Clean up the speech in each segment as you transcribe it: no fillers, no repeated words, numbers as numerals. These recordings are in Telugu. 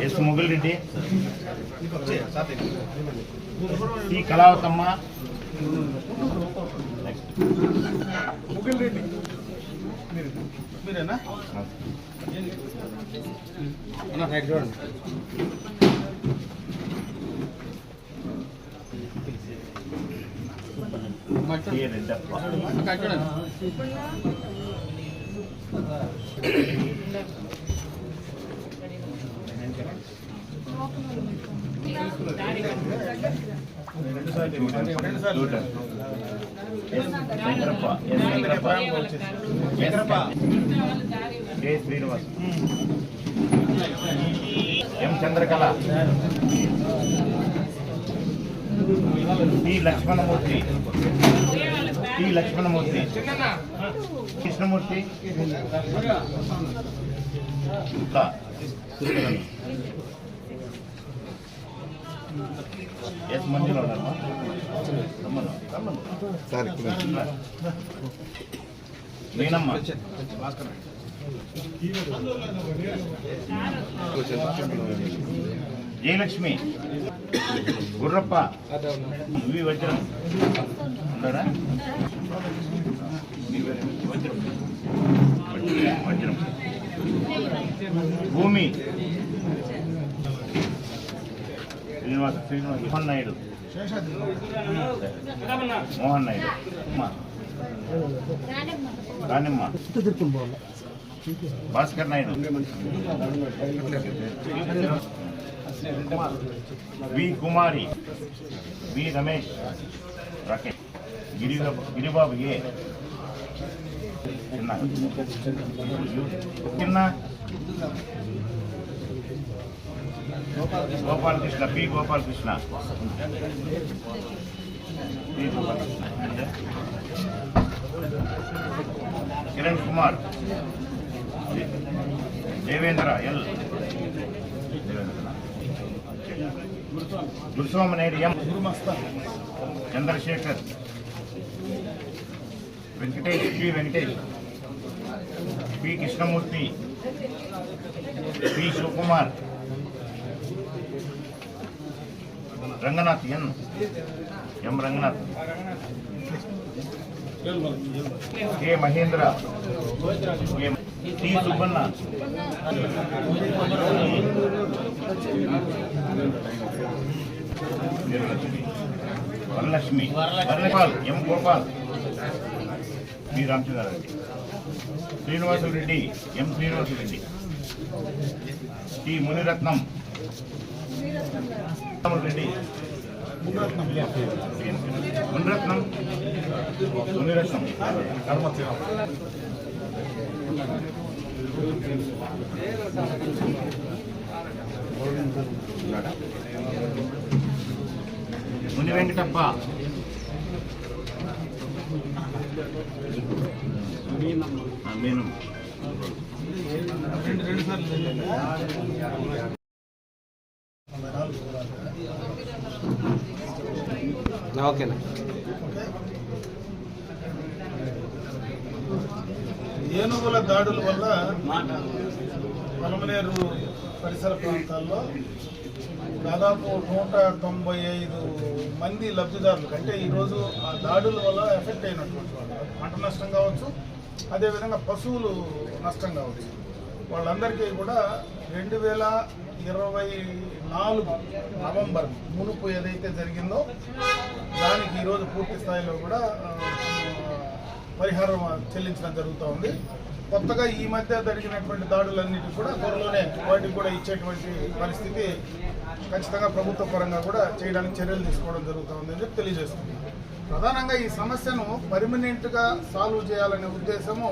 ఎస్ మొగల్ రెడ్డి, ఈ కళావతమ్మ, మీరేనా శ్రీనివాస్, ఎం చంద్రకళ, టి లక్ష్మణమూర్తి, కృష్ణమూర్తి, ఎస్ మంజులో ఉన్నారమ్మా. నేనమ్మా జయలక్ష్మి, గుర్రప్ప, వి వజ్రం ఉన్నారా? వజ్రం, భూమి, శ్రీనివాస్, మోహన్ నాయుడు, రానిమ్మ, భాస్కర్ నాయుడు, వి కుమారి, వి Ramesh, Rakesh, Giribabu, A Chinna Gopalakrishna, P Gopalakrishna, Kiran Kumar, Devendra, L Guruswaminaidu, M Chandrashekar, Venkatesh, P Venkatesh, P Krishnamurthy, P Shivakumar, Ranganath, M Ranganath, K Mahendra, T Subbanna, Varalakshmi, Varalapal, M Gopal, Shri Ramachandrareddy, Srinivasareddy, M Srinivasareddy, T Muniratnam, Reddy, Muniratnam, Muni Venkatappa, మీను, ఓకేనా. ఏనుగుల దాడుల వల్ల పలమనేరు పరిసర ప్రాంతాల్లో దాదాపు 195 మంది లబ్ధిదారులు అంటే ఈరోజు ఆ దాడుల వల్ల ఎఫెక్ట్ అయినటువంటి వాళ్ళు పంట నష్టం కావచ్చు, అదేవిధంగా పశువులు నష్టం కావచ్చు. వాళ్ళందరికీ కూడా 2024 నవంబర్ మునుపు ఏదైతే జరిగిందో దానికి ఈరోజు పూర్తి స్థాయిలో కూడా పరిహారం చెల్లించడం జరుగుతూ ఉంది. కొత్తగా ఈ మధ్య జరిగినటువంటి దాడులన్నిటికీ కూడా త్వరలోనే వాటికి కూడా ఇచ్చేటువంటి పరిస్థితి ఖచ్చితంగా ప్రభుత్వ పరంగా కూడా చేయడానికి చర్యలు తీసుకోవడం జరుగుతుంది అని చెప్పి తెలియజేస్తుంది. ప్రధానంగా ఈ సమస్యను పర్మనెంట్గా సాల్వ్ చేయాలనే ఉద్దేశము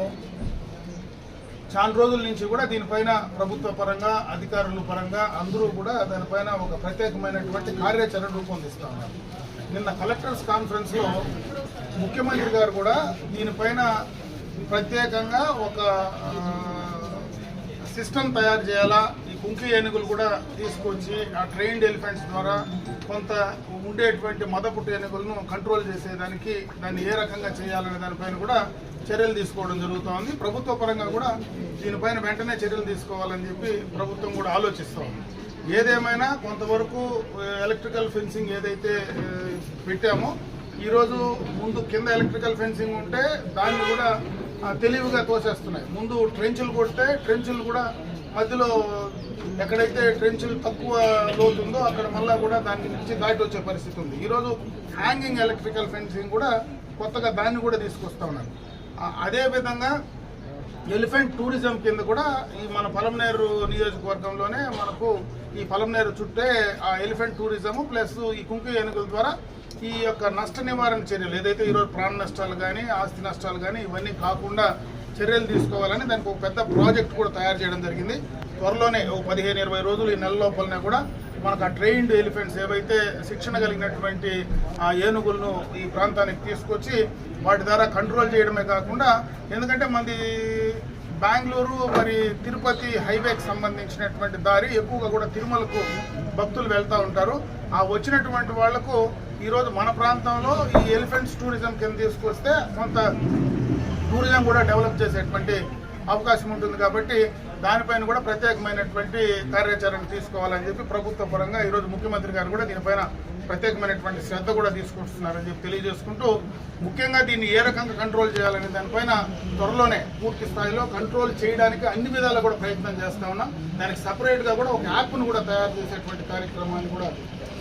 చాలా రోజుల నుంచి కూడా దీనిపైన ప్రభుత్వ పరంగా అధికారుల పరంగా అందరూ కూడా దానిపైన ఒక ప్రత్యేకమైనటువంటి కార్యాచరణ రూపొందిస్తూ ఉన్నారు. నిన్న కలెక్టర్స్ కాన్ఫరెన్స్లో ముఖ్యమంత్రి గారు కూడా దీనిపైన ప్రత్యేకంగా ఒక సిస్టమ్ తయారు చేయాలా, ఈ కుంకి ఏనుగులు కూడా తీసుకొచ్చి ఆ ట్రైన్డ్ ఎలిఫెంట్స్ ద్వారా కొంత ఉండేటువంటి మదపుట్టు ఏనుగులను కంట్రోల్ చేసేదానికి దాన్ని ఏ రకంగా చేయాలనే దానిపైన కూడా చర్యలు తీసుకోవడం జరుగుతోంది. ప్రభుత్వ పరంగా కూడా దీనిపైన వెంటనే చర్యలు తీసుకోవాలని చెప్పి ప్రభుత్వం కూడా ఆలోచిస్తూ ఉంది. ఏదేమైనా కొంతవరకు ఎలక్ట్రికల్ ఫెన్సింగ్ ఏదైతే పెట్టామో ఈరోజు ముందు కింద ఎలక్ట్రికల్ ఫెన్సింగ్ ఉంటే దాన్ని కూడా తెలివిగా తోసేస్తున్నాయి. ముందు ట్రెంచులు కొడితే ట్రెంచులు కూడా మధ్యలో ఎక్కడైతే ట్రెంచులు తక్కువ లోతుందో అక్కడ మళ్ళా కూడా దాని నుంచి దాటి వచ్చే పరిస్థితి ఉంది. ఈరోజు హ్యాంగింగ్ ఎలక్ట్రికల్ ఫెన్సింగ్ కూడా కొత్తగా దాన్ని కూడా తీసుకొస్తా ఉన్నారు. అదేవిధంగా ఎలిఫెంట్ టూరిజం కింద కూడా ఈ మన పలమనేరు నియోజకవర్గంలోనే మనకు ఈ పలమనేరు చుట్టే ఆ ఎలిఫెంట్ టూరిజం ప్లస్ ఈ కుంకి ఏనుగుల ద్వారా ఈ యొక్క నష్ట నివారణ చర్యలు ఏదైతే ఈరోజు ప్రాణ నష్టాలు కానీ ఆస్తి నష్టాలు కానీ ఇవన్నీ కాకుండా చర్యలు తీసుకోవాలని దానికి ఒక పెద్ద ప్రాజెక్ట్ కూడా తయారు చేయడం జరిగింది. త్వరలోనే ఒక 15-20 రోజులు ఈ నెల లోపలనే కూడా మనకు ఆ ట్రైన్డ్ ఎలిఫెంట్స్ ఏవైతే శిక్షణ కలిగినటువంటి ఆ ఏనుగులను ఈ ప్రాంతానికి తీసుకొచ్చి వాటి ద్వారా కంట్రోల్ చేయడమే కాకుండా, ఎందుకంటే మనది బెంగళూరు మరి తిరుపతి హైవేకి సంబంధించినటువంటి దారి ఎక్కువగా కూడా తిరుమలకు భక్తులు వెళ్తూ ఉంటారు. ఆ వచ్చినటువంటి వాళ్లకు ఈరోజు మన ప్రాంతంలో ఈ ఎలిఫెంట్స్ టూరిజం కింద తీసుకొస్తే కొంత టూరిజం కూడా డెవలప్ చేసేటువంటి అవకాశం ఉంటుంది. కాబట్టి దానిపైన కూడా ప్రత్యేకమైనటువంటి కార్యాచరణ తీసుకోవాలని చెప్పి ప్రభుత్వ పరంగా ఈరోజు ముఖ్యమంత్రి గారు కూడా దీనిపైన ప్రత్యేకమైనటువంటి శ్రద్ధ కూడా తీసుకొస్తున్నారని చెప్పి తెలియజేసుకుంటూ, ముఖ్యంగా దీన్ని ఏ రకంగా కంట్రోల్ చేయాలనే దానిపైన త్వరలోనే పూర్తి స్థాయిలో కంట్రోల్ చేయడానికి అన్ని విధాలా కూడా ప్రయత్నం చేస్తా ఉన్నాం. దానికి సపరేట్గా కూడా ఒక యాప్ను కూడా తయారు చేసేటువంటి కార్యక్రమాన్ని కూడా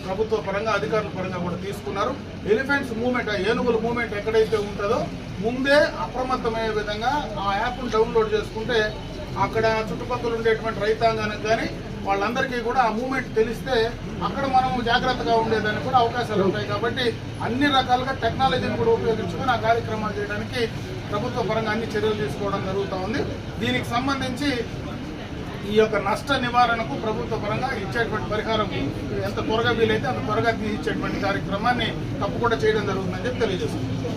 ప్రభుత్వ పరంగా అధికారుల పరంగా కూడా తీసుకున్నారు. ఎలిఫెంట్స్ మూవ్మెంట్, ఆ ఏనుగుల మూవ్మెంట్ ఎక్కడైతే ఉంటుందో ముందే అప్రమత్తమయ్యే విధంగా ఆ యాప్ను డౌన్లోడ్ చేసుకుంటే అక్కడ చుట్టుపక్కల ఉండేటువంటి రైతాంగానికి కానీ వాళ్ళందరికీ కూడా ఆ మూవ్మెంట్ తెలిస్తే అక్కడ మనం జాగ్రత్తగా ఉండేదానికి కూడా అవకాశాలు ఉంటాయి. కాబట్టి అన్ని రకాలుగా టెక్నాలజీని కూడా ఉపయోగించుకొని ఆ కార్యక్రమాలు చేయడానికి ప్రభుత్వ పరంగా అన్ని చర్యలు తీసుకోవడం జరుగుతూ ఉంది. దీనికి సంబంధించి ఈ యొక్క నష్ట నివారణకు ప్రభుత్వ పరంగా ఇచ్చేటువంటి పరిహారం ఎంత త్వరగా వీలైతే అంత త్వరగా ఇచ్చేటువంటి కార్యక్రమాన్ని తప్పకుండా చేయడం జరుగుతుందని చెప్పి తెలియజేస్తుంది.